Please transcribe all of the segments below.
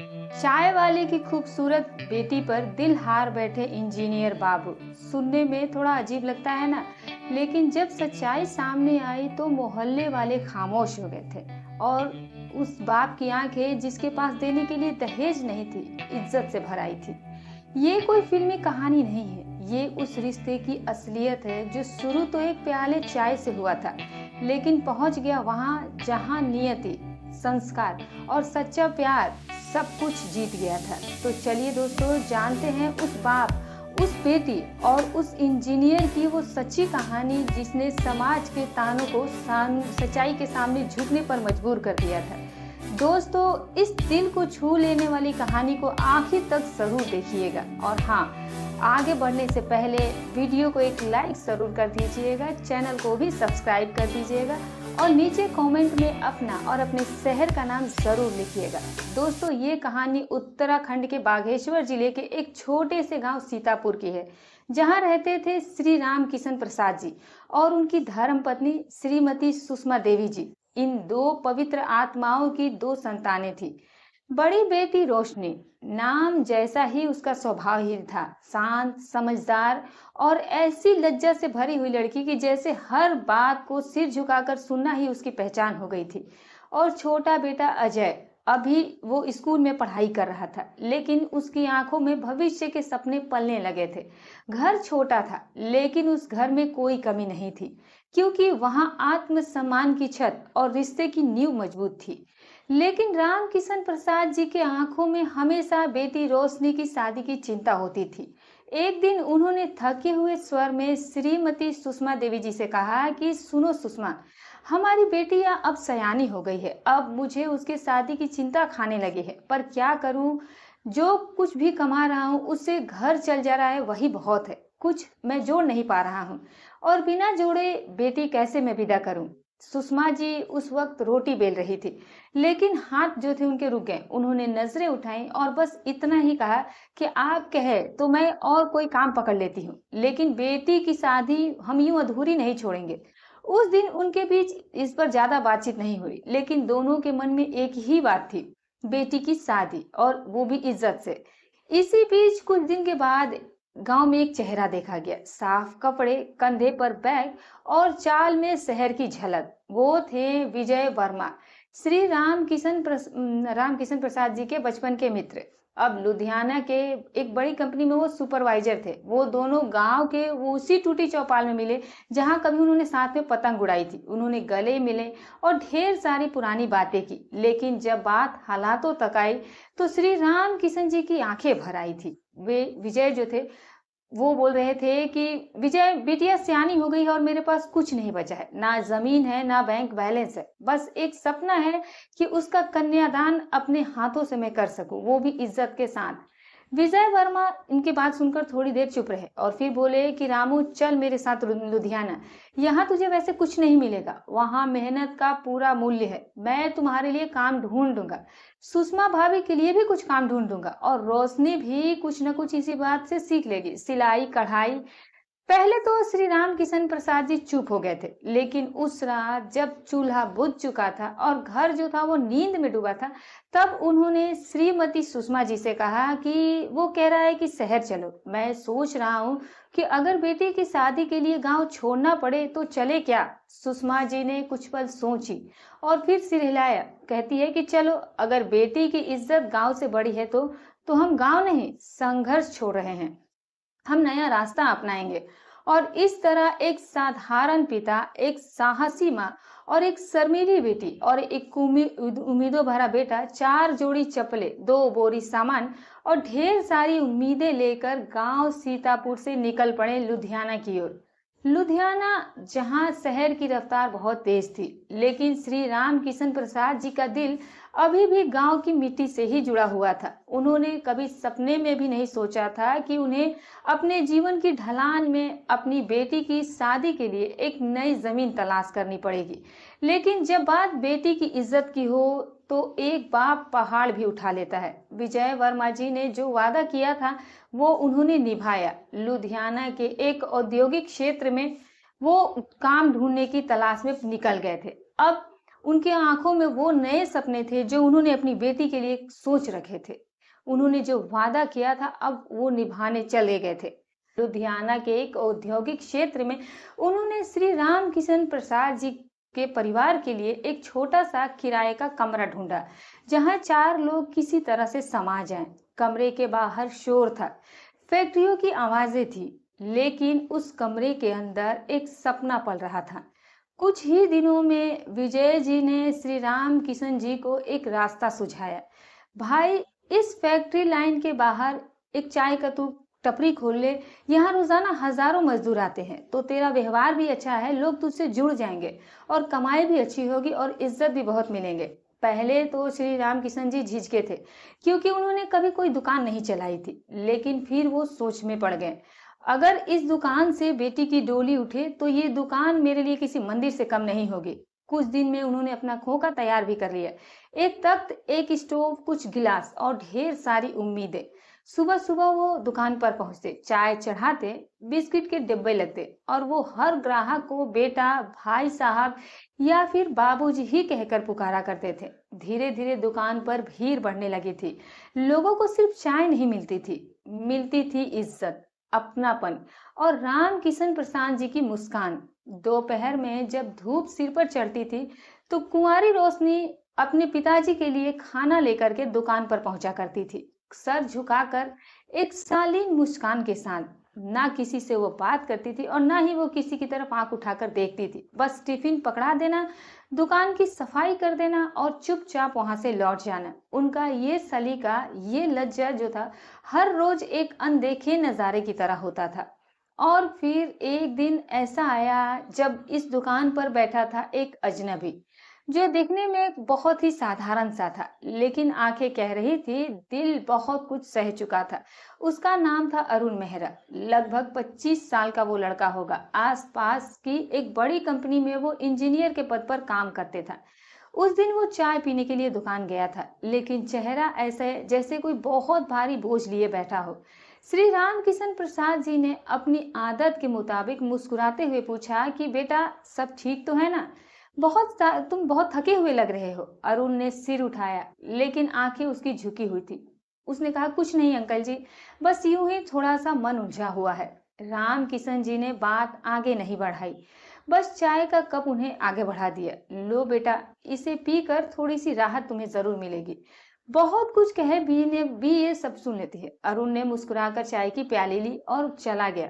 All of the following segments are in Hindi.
चाय वाले की खूबसूरत बेटी पर दिल हार बैठे इंजीनियर बाबू। सुनने में थोड़ा अजीब लगता है ना, लेकिन जब सच्चाई सामने आई तो मोहल्ले वाले खामोश हो गए थे। और उस बाप की आंखें जिसके पास देने के लिए दहेज नहीं थी, इज्जत से भर आई थी। ये कोई फिल्मी कहानी नहीं है, ये उस रिश्ते की असलियत है जो शुरू तो एक प्याले चाय से हुआ था, लेकिन पहुंच गया वहां जहां नियति, संस्कार और सच्चा प्यार सब कुछ जीत गया था। तो चलिए दोस्तों, जानते हैं उस बाप, उस बेटी और उस इंजीनियर की वो सच्ची कहानी जिसने समाज के तानों को सच्चाई के सामने झुकने पर मजबूर कर दिया था। दोस्तों, इस दिल को छू लेने वाली कहानी को आखिर तक जरूर देखिएगा। और हाँ, आगे बढ़ने से पहले वीडियो को एक लाइक जरूर कर दीजिएगा, चैनल को भी सब्सक्राइब कर दीजिएगा और नीचे कमेंट में अपना और अपने शहर का नाम जरूर लिखिएगा। दोस्तों, ये कहानी उत्तराखंड के बागेश्वर जिले के एक छोटे से गांव सीतापुर की है, जहां रहते थे श्री राम किशन प्रसाद जी और उनकी धर्मपत्नी श्रीमती सुषमा देवी जी। इन दो पवित्र आत्माओं की दो संतानें थी। बड़ी बेटी रोशनी, नाम जैसा ही उसका स्वभाव ही था, शांत, समझदार और ऐसी लज्जा से भरी हुई लड़की की जैसे हर बात को सिर झुकाकर सुनना ही उसकी पहचान हो गई थी। और छोटा बेटा अजय, अभी वो स्कूल में पढ़ाई कर रहा था, लेकिन उसकी आंखों में भविष्य के सपने पलने लगे थे। घर छोटा था, लेकिन उस घर में कोई कमी नहीं थी, क्योंकि वहां आत्मसम्मान की छत और रिश्ते की नींव मजबूत थी। लेकिन राम किशन प्रसाद जी के आंखों में हमेशा बेटी रोशनी की शादी की चिंता होती थी। एक दिन उन्होंने थके हुए स्वर में श्रीमती सुषमा देवी जी से कहा कि सुनो सुषमा, हमारी बेटी अब सयानी हो गई है, अब मुझे उसके शादी की चिंता खाने लगी है, पर क्या करूं? जो कुछ भी कमा रहा हूं उससे घर चल जा रहा है, वही बहुत है, कुछ मैं जोड़ नहीं पा रहा हूं, और बिना जोड़े बेटी कैसे मैं विदा करूं? सुषमा जी उस वक्त रोटी बेल रही थी, लेकिन हाथ जो थे उनके रुक गए। उन्होंने नजरें उठाई और बस इतना ही कहा कि आप कहे तो मैं और कोई काम पकड़ लेती हूँ, लेकिन बेटी की शादी हम यूं अधूरी नहीं छोड़ेंगे। उस दिन उनके बीच इस पर ज्यादा बातचीत नहीं हुई, लेकिन दोनों के मन में एक ही बात थी, बेटी की शादी, और वो भी इज्जत से। इसी बीच कुछ दिन के बाद गांव में एक चेहरा देखा गया, साफ कपड़े, कंधे पर बैग और चाल में शहर की झलक। वो थे विजय वर्मा, श्री राम किशन प्रसाद जी के बचपन के मित्र। अब लुधियाना के एक बड़ी कंपनी में वो सुपरवाइजर थे। वो दोनों गांव के वो उसी टूटी चौपाल में मिले जहां कभी उन्होंने साथ में पतंग उड़ाई थी। उन्होंने गले मिले और ढेर सारी पुरानी बातें की, लेकिन जब बात हालातों तक आई तो श्री राम किशन जी की आंखें भर आई थी। वे विजय जो थे वो बोल रहे थे कि विजय, बिटिया सियानी हो गई है और मेरे पास कुछ नहीं बचा है, ना जमीन है ना बैंक बैलेंस है, बस एक सपना है कि उसका कन्यादान अपने हाथों से मैं कर सकूं, वो भी इज्जत के साथ। विजय वर्मा इनकी बात सुनकर थोड़ी देर चुप रहे और फिर बोले कि रामू, चल मेरे साथ लुधियाना। यहाँ तुझे वैसे कुछ नहीं मिलेगा, वहां मेहनत का पूरा मूल्य है, मैं तुम्हारे लिए काम ढूंढ दूंगा, सुषमा भाभी के लिए भी कुछ काम ढूंढ दूंगा, और रोशनी भी कुछ न कुछ इसी बात से सीख लेगी, सिलाई कढ़ाई। पहले तो श्री राम किशन प्रसाद जी चुप हो गए थे, लेकिन उस रात जब चूल्हा बुझ चुका था और घर जो था वो नींद में डूबा था, तब उन्होंने श्रीमती सुषमा जी से कहा कि वो कह रहा है कि शहर चलो। मैं सोच रहा हूँ कि अगर बेटी की शादी के लिए गांव छोड़ना पड़े तो चले क्या? सुषमा जी ने कुछ पल सोची और फिर सिर हिलाया। कहती है कि चलो, अगर बेटी की इज्जत गांव से बड़ी है तो हम गांव नहीं, संघर्ष छोड़ रहे हैं, हम नया रास्ता अपनाएंगे। और इस तरह एक साधारण पिता, एक साहसी माँ और एक शर्मीली बेटी और एक उम्मीदों भरा बेटा, चार जोड़ी चप्पलें, दो बोरी सामान और ढेर सारी उम्मीदें लेकर गांव सीतापुर से निकल पड़े लुधियाना की ओर। लुधियाना, जहां शहर की रफ्तार बहुत तेज थी, लेकिन श्री राम किशन प्रसाद जी का दिल अभी भी गांव की मिट्टी से ही जुड़ा हुआ था। उन्होंने कभी सपने में भी नहीं सोचा था कि उन्हें अपने जीवन की ढलान में अपनी बेटी की शादी के लिए एक नई जमीन तलाश करनी पड़ेगी। लेकिन जब बात बेटी की इज्जत की हो तो एक बाप पहाड़ भी उठा लेता है। विजय वर्मा जी ने जो वादा किया था वो उन्होंने निभाया। लुधियाना के एक औद्योगिक क्षेत्र में वो काम ढूंढने की तलाश में निकल गए थे। अब उनकी आंखों में वो नए सपने थे जो उन्होंने अपनी बेटी के लिए सोच रखे थे। उन्होंने जो वादा किया था अब वो निभाने चले गए थे। लुधियाना के एक औद्योगिक क्षेत्र में उन्होंने श्री राम किशन प्रसाद जी के परिवार के लिए एक छोटा सा किराए का कमरा ढूंढा, जहां 4 लोग किसी तरह से समा जाएं। कमरे के बाहर शोर था, फैक्ट्रियों की आवाजें थी, लेकिन उस कमरे के अंदर एक सपना पल रहा था। कुछ ही दिनों में विजय जी ने श्री राम किशन जी को एक रास्ता सुझाया। भाई, इस फैक्ट्री लाइन के बाहर एक चाय का तू टपरी खोल ले। यहाँ रोजाना हजारों मजदूर आते हैं, तो तेरा व्यवहार भी अच्छा है, लोग तुझसे जुड़ जाएंगे और कमाई भी अच्छी होगी और इज्जत भी बहुत मिलेंगे। पहले तो श्री राम किशन जी झिझके थे, क्योंकि उन्होंने कभी कोई दुकान नहीं चलाई थी, लेकिन फिर वो सोच में पड़ गए। अगर इस दुकान से बेटी की डोली उठे तो ये दुकान मेरे लिए किसी मंदिर से कम नहीं होगी। कुछ दिन में उन्होंने अपना खोखा तैयार भी कर लिया। एक तख्त, एक स्टोव, कुछ गिलास और ढेर सारी उम्मीदें। सुबह सुबह वो दुकान पर पहुंचते, चाय चढ़ाते, बिस्किट के डिब्बे लगते और वो हर ग्राहक को बेटा, भाई साहब या फिर बाबूजी ही कहकर पुकारा करते थे। धीरे धीरे दुकान पर भीड़ बढ़ने लगी थी। लोगों को सिर्फ चाय नहीं मिलती थी इज्जत, अपनापन और राम किशन प्रसाद जी की मुस्कान। दोपहर में जब धूप सिर पर चढ़ती थी तो कुंवारी रोशनी अपने पिताजी के लिए खाना लेकर के दुकान पर पहुंचा करती थी, सर झुकाकर, एक शालीन मुस्कान के साथ। ना किसी से वो बात करती थी और ना ही वो किसी की तरफ आंख उठाकर देखती थी। बस टिफिन पकड़ा देना, दुकान की सफाई कर देना और चुपचाप वहां से लौट जाना। उनका ये सलीका, ये लज्जा जो था, हर रोज एक अनदेखे नजारे की तरह होता था। और फिर एक दिन ऐसा आया जब इस दुकान पर बैठा था एक अजनबी, जो दिखने में बहुत ही साधारण सा था, लेकिन आंखें कह रही थी, दिल बहुत कुछ सह चुका था। उसका नाम था अरुण मेहरा। लगभग 25 साल का वो लड़का होगा। आसपास की एक बड़ी कंपनी में वो इंजीनियर के पद पर काम करते था। उस दिन वो चाय पीने के लिए दुकान गया था, लेकिन चेहरा ऐसे जैसे कोई बहुत भारी बोझ लिए बैठा हो। श्री राम किशन प्रसाद जी ने अपनी आदत के मुताबिक मुस्कुराते हुए पूछा कि बेटा, सब ठीक तो है ना? तुम बहुत थके हुए लग रहे हो। अरुण ने सिर उठाया, लेकिन आंखें उसकी झुकी हुई थी। उसने कहा, कुछ नहीं अंकल जी, बस यूं ही थोड़ा सा मन उलझा हुआ है। राम किशन जी ने बात आगे नहीं बढ़ाई, बस चाय का कप उन्हें आगे बढ़ा दिया। लो बेटा, इसे पीकर थोड़ी सी राहत तुम्हें जरूर मिलेगी। बहुत कुछ कहे भी ये सब सुन लेती है। अरुण ने मुस्कुराकर चाय की प्याली ली और चला गया।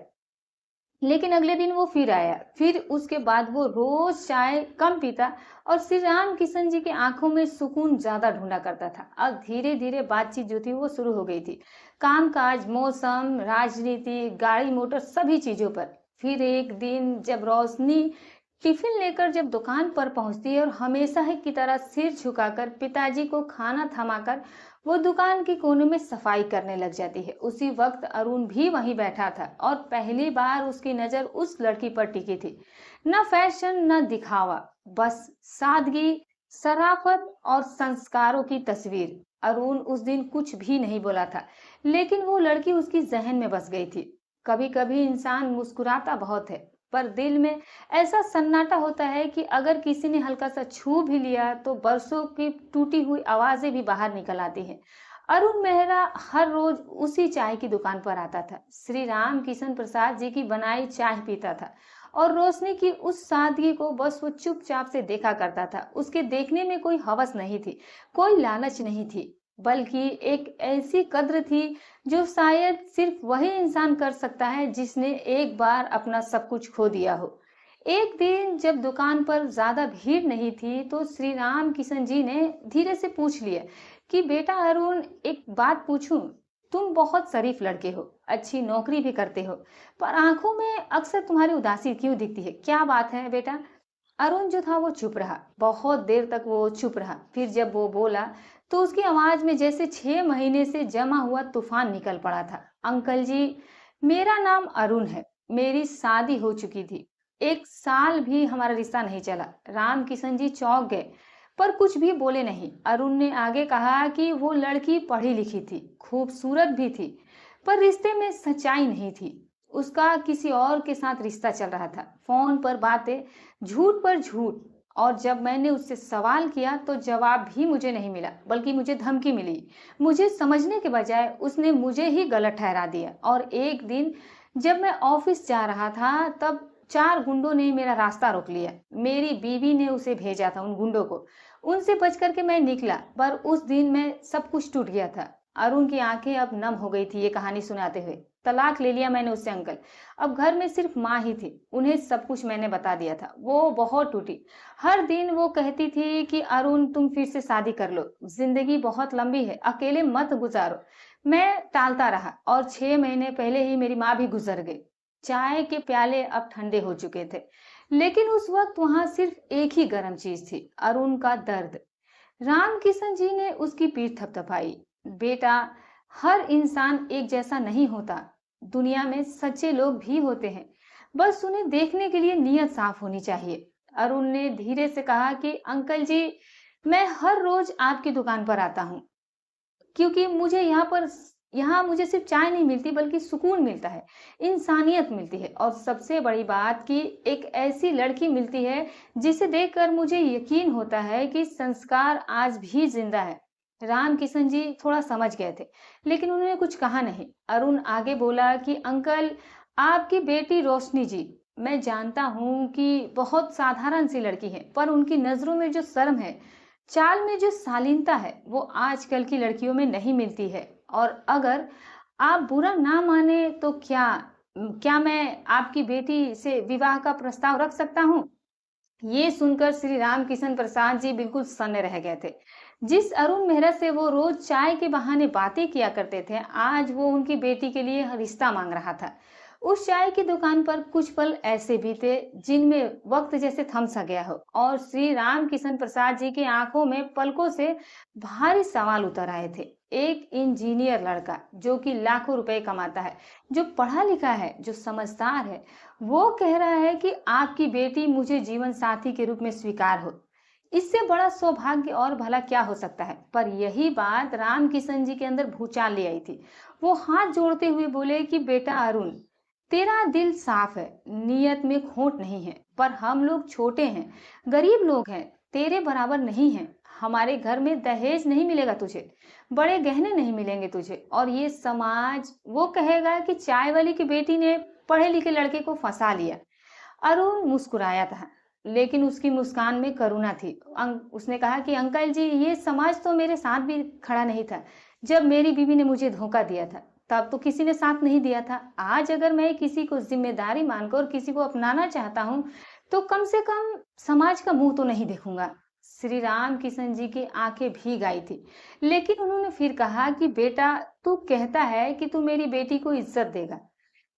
लेकिन अगले दिन वो फिर आया। फिर उसके बाद वो रोज चाय कम पीता और श्री राम किशन जी की आंखों में सुकून ज्यादा ढूंढा करता था। अब धीरे धीरे बातचीत जो थी वो शुरू हो गई थी, कामकाज, मौसम, राजनीति, गाड़ी मोटर, सभी चीजों पर। फिर एक दिन जब रोशनी टिफिन लेकर जब दुकान पर पहुंचती है और हमेशा ही की तरह सिर झुकाकर पिताजी को खाना थमाकर वो दुकान के कोने में सफाई करने लग जाती है। उसी वक्त अरुण भी वहीं बैठा था और पहली बार उसकी नजर उस लड़की पर टिकी थी। न फैशन, न दिखावा, बस सादगी, शराफत और संस्कारों की तस्वीर। अरुण उस दिन कुछ भी नहीं बोला था, लेकिन वो लड़की उसकी जहन में बस गई थी। कभी कभी इंसान मुस्कुराता बहुत है, पर दिल में ऐसा सन्नाटा होता है कि अगर किसी ने हल्का सा छू भी लिया तो बरसों की टूटी हुई आवाजें भी बाहर निकल आती हैं। अरुण मेहरा हर रोज उसी चाय की दुकान पर आता था, श्री राम किशन प्रसाद जी की बनाई चाय पीता था और रोशनी की उस सादगी को बस वो चुपचाप से देखा करता था। उसके देखने में कोई हवस नहीं थी, कोई लालच नहीं थी, बल्कि एक ऐसी कद्र थी जो शायद सिर्फ वही इंसान कर सकता है जिसने एक बार अपना सब कुछ खो दिया हो। एक दिन जब दुकान पर ज्यादा भीड़ नहीं थी तो श्री राम किशन जी ने धीरे से पूछ लिया कि बेटा अरुण, एक बात पूछूं? तुम बहुत शरीफ लड़के हो, अच्छी नौकरी भी करते हो, पर आंखों में अक्सर तुम्हारी उदासी क्यों दिखती है? क्या बात है बेटा? अरुण जो था वो चुप रहा, बहुत देर तक वो चुप रहा। फिर जब वो बोला तो उसकी आवाज में जैसे 6 महीने से जमा हुआ तूफान निकल पड़ा था। अंकल जी, मेरा नाम अरुण है, मेरी शादी हो चुकी थी, 1 साल भी हमारा रिश्ता नहीं चला। राम किशन जी चौंक गए, पर कुछ भी बोले नहीं। अरुण ने आगे कहा कि वो लड़की पढ़ी लिखी थी, खूबसूरत भी थी, पर रिश्ते में सच्चाई नहीं थी। उसका किसी और के साथ रिश्ता चल रहा था, फोन पर बातें, झूठ पर झूठ, और जब मैंने उससे सवाल किया तो जवाब भी मुझे नहीं मिला, बल्कि मुझे धमकी मिली। मुझे समझने के बजाय उसने मुझे ही गलत ठहरा दिया। और एक दिन जब मैं ऑफिस जा रहा था, तब 4 गुंडों ने मेरा रास्ता रोक लिया। मेरी बीवी ने उसे भेजा था, उन गुंडों को। उनसे बच करके मैं निकला, पर उस दिन मैं सब कुछ टूट गया था। अरुण की आंखें अब नम हो गई थी ये कहानी सुनाते हुए। तलाक ले लिया मैंने उससे अंकल। अब घर में सिर्फ माँ ही थी। उन्हें सब कुछ मैंने बता दिया था। वो बहुत टूटी। हर दिन वो कहती थी कि अरुण, तुम फिर से शादी कर लो, जिंदगी बहुत लंबी है, अकेले मत गुजारो। मैं टालता रहा और 6 महीने पहले ही मेरी माँ भी गुजर गई। चाय के प्याले अब ठंडे हो चुके थे, लेकिन उस वक्त वहां सिर्फ एक ही गर्म चीज थी, अरुण का दर्द। राम किशन जी ने उसकी पीठ थपथपाई। बेटा, हर इंसान एक जैसा नहीं होता। दुनिया में सच्चे लोग भी होते हैं, बस उन्हें देखने के लिए नीयत साफ होनी चाहिए। अरुण ने धीरे से कहा कि अंकल जी, मैं हर रोज आपकी दुकान पर आता हूँ, क्योंकि यहाँ मुझे सिर्फ चाय नहीं मिलती, बल्कि सुकून मिलता है, इंसानियत मिलती है, और सबसे बड़ी बात कि एक ऐसी लड़की मिलती है जिसे देखकर मुझे यकीन होता है कि संस्कार आज भी जिंदा है। राम किशन जी थोड़ा समझ गए थे, लेकिन उन्होंने कुछ कहा नहीं। अरुण आगे बोला कि अंकल, आपकी बेटी रोशनी जी, मैं जानता हूँ कि बहुत साधारण सी लड़की है, पर उनकी नजरों में जो शर्म है, चाल में जो शालीनता है, वो आजकल की लड़कियों में नहीं मिलती है। और अगर आप बुरा ना माने तो क्या क्या मैं आपकी बेटी से विवाह का प्रस्ताव रख सकता हूँ? ये सुनकर श्री रामकिशन प्रसाद जी बिल्कुल सन्न रह गए थे। जिस अरुण मेहरा से वो रोज चाय के बहाने बातें किया करते थे, आज वो उनकी बेटी के लिए रिश्ता मांग रहा था। उस चाय की दुकान पर कुछ पल ऐसे बीते जिनमें वक्त जैसे थम सा गया हो, और श्री राम किशन प्रसाद जी की आंखों में पलकों से भारी सवाल उतर आए थे। एक इंजीनियर लड़का जो कि लाखों रुपए कमाता है, जो पढ़ा लिखा है, जो समझदार है, वो कह रहा है कि आपकी बेटी मुझे जीवन साथी के रूप में स्वीकार हो। इससे बड़ा सौभाग्य और भला क्या हो सकता है? पर यही बात राम किशन जी के अंदर भूचाल ले आई थी। वो हाथ जोड़ते हुए बोले कि बेटा अरुण, तेरा दिल साफ है, नीयत में खोट नहीं है, पर हम लोग छोटे हैं, गरीब लोग हैं, तेरे बराबर नहीं हैं। हमारे घर में दहेज नहीं मिलेगा तुझे, बड़े गहने नहीं मिलेंगे तुझे, और ये समाज वो कहेगा कि चाय वाली की बेटी ने पढ़े लिखे लड़के को फंसा लिया। अरुण मुस्कुराया था, लेकिन उसकी मुस्कान में करुणा थी। उसने कहा कि अंकल जी, ये समाज तो मेरे साथ भी खड़ा नहीं था। जब मेरी बीवी ने मुझे धोखा दिया था, तब तो किसी ने साथ नहीं दिया था। आज अगर मैं किसी को जिम्मेदारी मानकर किसी को अपनाना चाहता हूँ, तो कम से कम समाज का मुंह तो नहीं देखूंगा। श्री राम किशन जी की आंखें भीग आई थी, लेकिन उन्होंने फिर कहा कि बेटा, तू कहता है कि तू मेरी बेटी को इज्जत देगा,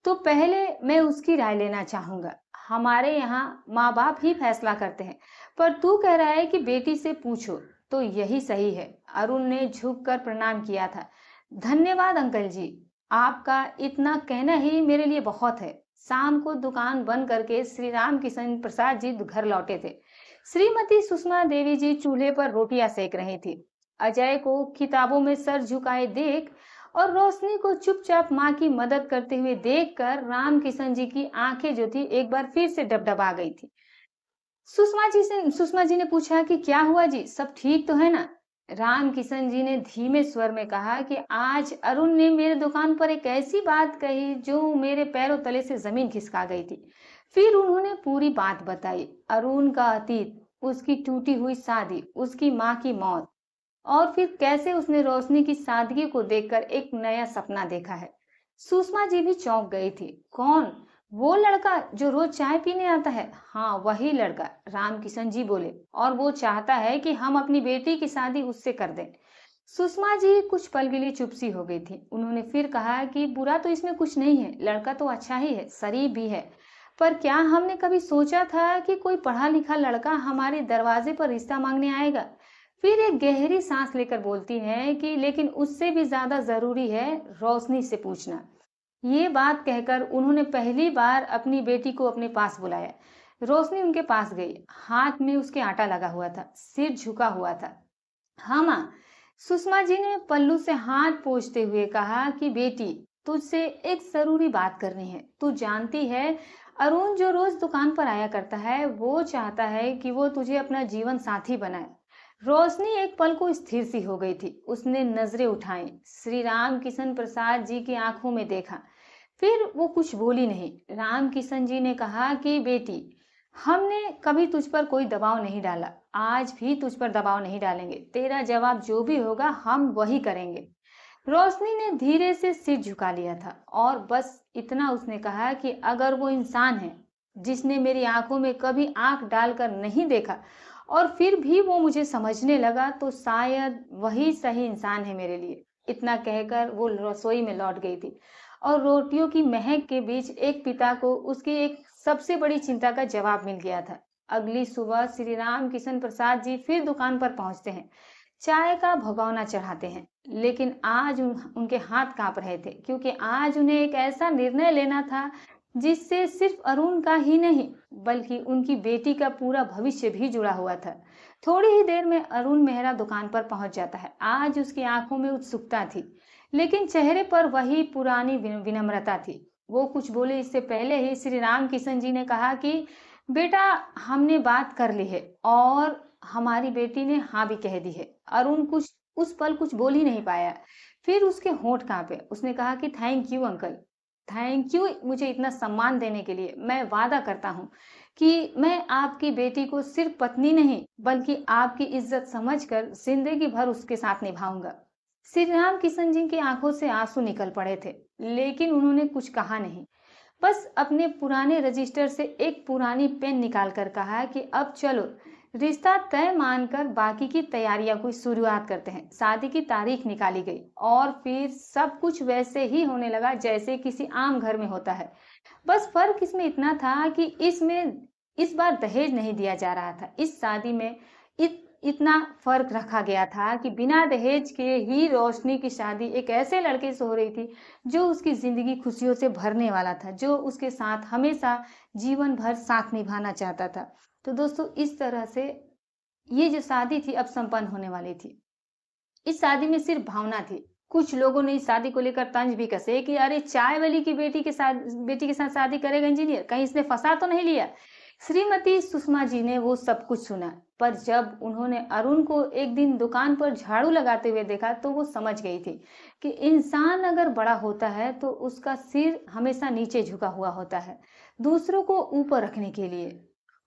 तो पहले मैं उसकी राय लेना चाहूंगा। हमारे यहाँ माँ बाप ही फैसला करते हैं, पर तू कह रहा है कि बेटी से पूछो, तो यही सही है। अरुण ने झुककर प्रणाम किया था। धन्यवाद अंकल जी, आपका इतना कहना ही मेरे लिए बहुत है। शाम को दुकान बंद करके श्री राम किशन प्रसाद जी घर लौटे थे। श्रीमती सुषमा देवी जी चूल्हे पर रोटियां सेक रही थी। अजय को किताबों में सर झुकाए देख और रोशनी को चुपचाप माँ की मदद करते हुए देखकर राम किशन जी की आंखें जो थी एक बार फिर से डबडबा गई थी। सुषमा जी ने पूछा कि क्या हुआ जी, सब ठीक तो है ना? राम किशन जी ने धीमे स्वर में कहा कि आज अरुण ने मेरे दुकान पर एक ऐसी बात कही जो मेरे पैरों तले से जमीन खिसका गई थी। फिर उन्होंने पूरी बात बताई, अरुण का अतीत, उसकी टूटी हुई शादी, उसकी माँ की मौत, और फिर कैसे उसने रोशनी की सादगी को देखकर एक नया सपना देखा है। सुषमा जी भी चौंक गई थी। कौन? वो लड़का जो रोज चाय पीने आता है? हाँ, वही लड़का, राम किशन जी बोले, और वो चाहता है कि हम अपनी बेटी की शादी उससे कर दें। सुषमा जी कुछ पल के लिए चुप सी हो गई थी। उन्होंने फिर कहा कि बुरा तो इसमें कुछ नहीं है, लड़का तो अच्छा ही है, शरीफ भी है, पर क्या हमने कभी सोचा था कि कोई पढ़ा लिखा लड़का हमारे दरवाजे पर रिश्ता मांगने आएगा? फिर एक गहरी सांस लेकर बोलती हैं कि लेकिन उससे भी ज्यादा जरूरी है रोशनी से पूछना। ये बात कहकर उन्होंने पहली बार अपनी बेटी को अपने पास बुलाया। रोशनी उनके पास गई। हाथ में उसके आटा लगा हुआ था, सिर झुका हुआ था। हाँ माँ, सुषमा जी ने पल्लू से हाथ पोंछते हुए कहा कि बेटी, तुझसे एक जरूरी बात करनी है। तू जानती है अरुण जो रोज दुकान पर आया करता है वो चाहता है कि वो तुझे अपना जीवन साथी बनाए। रोशनी एक पल को स्थिर सी हो गई थी। उसने नजरें उठाई, श्री राम किशन प्रसाद जी की आंखों में देखा। फिर वो कुछ बोली नहीं। राम किशन जी ने कहा कि बेटी, हमने कभी तुझ पर कोई दबाव नहीं डाला, आज भी तुझ पर दबाव नहीं डालेंगे। तेरा जवाब जो भी होगा हम वही करेंगे। रोशनी ने धीरे से सिर झुका लिया था और बस इतना उसने कहा कि अगर वो इंसान है जिसने मेरी आंखों में कभी आंख डालकर नहीं देखा और फिर भी वो मुझे समझने लगा तो शायद वही सही इंसान है मेरे लिए। इतना कहकर वो रसोई में लौट गई थी और रोटियों की महक के बीच एक पिता को उसकी एक सबसे बड़ी चिंता का जवाब मिल गया था। अगली सुबह श्री राम किशन प्रसाद जी फिर दुकान पर पहुंचते हैं, चाय का भगोना चढ़ाते हैं। लेकिन आज उनके हाथ कांप रहे थे क्योंकि आज उन्हें एक ऐसा निर्णय लेना था जिससे सिर्फ अरुण का ही नहीं बल्कि उनकी बेटी का पूरा भविष्य भी जुड़ा हुआ था। थोड़ी ही देर में अरुण मेहरा दुकान पर पहुंच जाता है। आज उसकी आंखों में उत्सुकता थी लेकिन चेहरे पर वही पुरानी विनम्रता थी। वो कुछ बोले इससे पहले ही श्री राम किशन जी ने कहा कि बेटा, हमने बात कर ली है और हमारी बेटी ने हाँ भी कह दी है। अरुण कुछ उस पल कुछ बोल ही नहीं पाया। फिर उसके होंठ कांपे। उसने कहा कि thank you uncle, thank you मुझे इतना सम्मान देने के लिए। मैं वादा करता हूँ कि मैं आपकी बेटी को सिर्फ पत्नी नहीं बल्कि आपकी इज्जत समझकर जिंदगी भर उसके साथ निभाऊंगा। श्री राम किशन जी की आंखों से आंसू निकल पड़े थे लेकिन उन्होंने कुछ कहा नहीं। बस अपने पुराने रजिस्टर से एक पुरानी पेन निकालकर कहा कि अब चलो रिश्ता तय मानकर बाकी की तैयारियां की शुरुआत करते हैं। शादी की तारीख निकाली गई और फिर सब कुछ वैसे ही होने लगा जैसे किसी आम घर में होता है। बस फर्क इसमें इतना था कि इस बार दहेज नहीं दिया जा रहा था। इस शादी में इतना फर्क रखा गया था कि बिना दहेज के ही रोशनी की शादी एक ऐसे लड़के से हो रही थी जो उसकी जिंदगी खुशियों से भरने वाला था, जो उसके साथ हमेशा जीवन भर साथ निभाना चाहता था। तो दोस्तों, इस तरह से ये जो शादी थी अब संपन्न होने वाली थी। इस शादी में सिर्फ भावना थी। कुछ लोगों ने इस शादी को लेकर तंज भी कसे कि अरे, चाय वाली की बेटी के साथ शादी करेगा इंजीनियर, कहीं इसने फंसा तो नहीं लिया। श्रीमती सुषमा जी ने वो सब कुछ सुना, पर जब उन्होंने अरुण को एक दिन दुकान पर झाड़ू लगाते हुए देखा तो वो समझ गई थी कि इंसान अगर बड़ा होता है तो उसका सिर हमेशा नीचे झुका हुआ होता है, दूसरों को ऊपर रखने के लिए।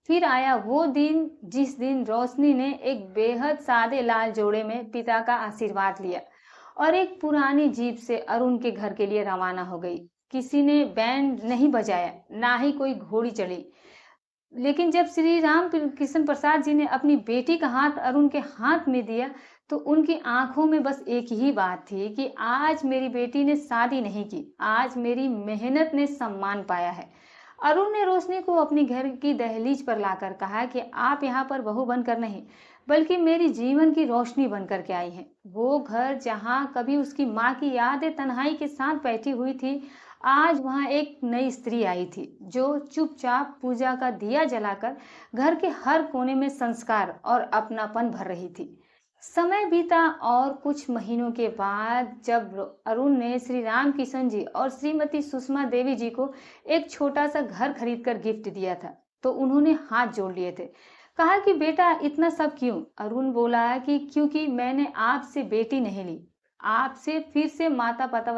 फिर आया वो दिन जिस दिन रोशनी ने एक बेहद सादे लाल जोड़े में पिता का आशीर्वाद लिया और एक पुरानी जीप से अरुण के घर के लिए रवाना हो गई। किसी ने बैंड नहीं बजाया, ना ही कोई घोड़ी चढ़ी। लेकिन जब श्री राम किशन प्रसाद जी ने अपनी बेटी का हाथ अरुण के हाथ में दिया तो उनकी आंखों में बस एक ही बात थी कि आज मेरी बेटी ने शादी नहीं की, आज मेरी मेहनत ने सम्मान पाया है। अरुण ने रोशनी को अपनी घर की दहलीज पर लाकर कहा कि आप यहाँ पर बहू बनकर नहीं बल्कि मेरी जीवन की रोशनी बनकर के आई हैं। वो घर जहाँ कभी उसकी माँ की यादें तन्हाई के साथ बैठी हुई थी, आज वहाँ एक नई स्त्री आई थी जो चुपचाप पूजा का दिया जलाकर घर के हर कोने में संस्कार और अपनापन भर रही थी। समय बीता और कुछ महीनों के बाद जब अरुण ने श्री राम किशन जी और श्रीमती सुषमा देवी जी को एक छोटा सा घर खरीदकर गिफ्ट दिया था तो उन्होंने हाथ जोड़ लिए थे। कहा कि बेटा, इतना सब क्यों? अरुण बोला कि क्योंकि मैंने आपसे बेटी नहीं ली, आपसे फिर से माता पिता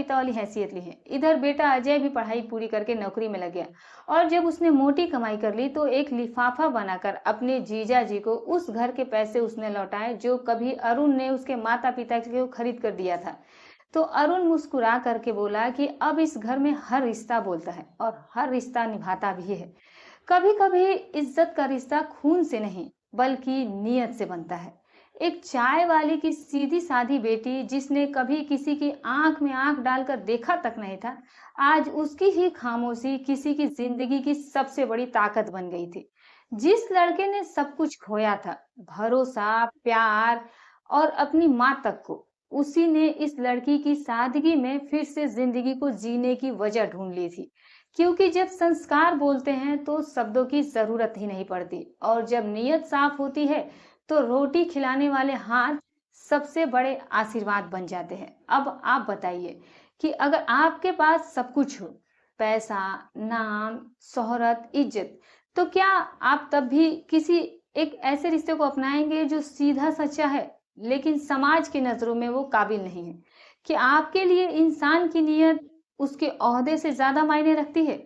वाली हैसियत ली है। इधर बेटा अजय भी पढ़ाई पूरी करके नौकरी में लग गया और जब उसने मोटी कमाई कर ली तो एक लिफाफा बनाकर अपने जीजा जी को उस घर के पैसे उसने लौटाए जो कभी अरुण ने उसके माता पिता को खरीद कर दिया था। तो अरुण मुस्कुरा करके बोला कि अब इस घर में हर रिश्ता बोलता है और हर रिश्ता निभाता भी है। कभी कभी इज्जत का रिश्ता खून से नहीं बल्कि नीयत से बनता है। एक चाय वाले की सीधी सादी बेटी जिसने कभी किसी की आंख में आंख डालकर देखा तक नहीं था, आज उसकी ही खामोशी किसी की जिंदगी की सबसे बड़ी ताकत बन गई थी। जिस लड़के ने सब कुछ खोया था, भरोसा, प्यार और अपनी माँ तक को, उसी ने इस लड़की की सादगी में फिर से जिंदगी को जीने की वजह ढूंढ ली थी। क्योंकि जब संस्कार बोलते हैं तो शब्दों की जरूरत ही नहीं पड़ती और जब नीयत साफ होती है तो रोटी खिलाने वाले हाथ सबसे बड़े आशीर्वाद बन जाते हैं। अब आप बताइए कि अगर आपके पास सब कुछ हो पैसा, नाम, शोहरत, इज्जत, तो क्या आप तब भी किसी एक ऐसे रिश्ते को अपनाएंगे जो सीधा सच्चा है लेकिन समाज की नजरों में वो काबिल नहीं है? कि आपके लिए इंसान की नीयत उसके ओहदे से ज्यादा मायने रखती है?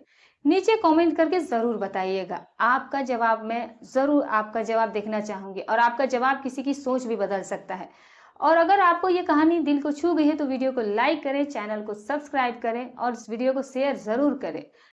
नीचे कमेंट करके जरूर बताइएगा। आपका जवाब मैं जरूर आपका जवाब देखना चाहूंगी और आपका जवाब किसी की सोच भी बदल सकता है। और अगर आपको ये कहानी दिल को छू गई है तो वीडियो को लाइक करें, चैनल को सब्सक्राइब करें और इस वीडियो को शेयर जरूर करें।